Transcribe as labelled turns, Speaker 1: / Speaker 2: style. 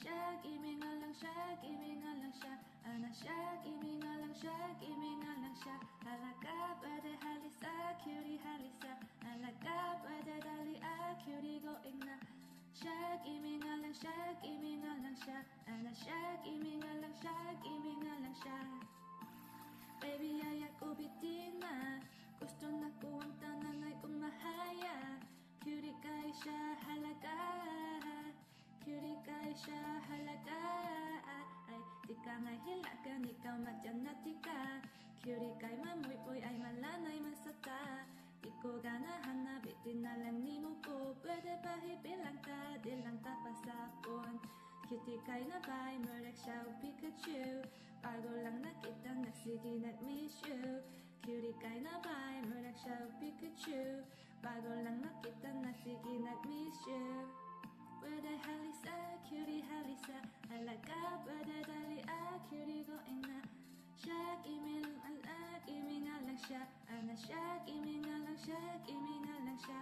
Speaker 1: siya, give nga lang siya, give nga lang siya. Ana siya, give nga lang siya, give nga lang siya. Halaga, pwede halisa, cutie halisa. Halaga, pwede dali cutie going na. Siya, give nga lang siya, give nga lang siya. Ana siya, give nga lang siya, give nga lang siya. Baby, ayak ubitin na. Gusto na ko ang tanan ay umahaya. Cutie kay siya halaga, cutie kay siya halaga. Ay, di ka nga hilagan, ikaw madyan na di ka. Cutie kay mamuy-uy ay malanay masata. Di ko ganahan na bitin na lang ni mo po. Pwede ba hibilang ka, di lang tapasapon. Cutie kay na bay, murek siya o Pikachu. Bago lang nakita na sige nag-miss you. Cutie kay na bay, murek siya o Pikachu. Bago lang nakita na sige nag-miss you. Pwede halisa, cutie halisa. Halaga, pwede dali cutie going na. Siya, give lang ala, give nga lang siya. Ana siya, give nga lang siya, give nga lang siya.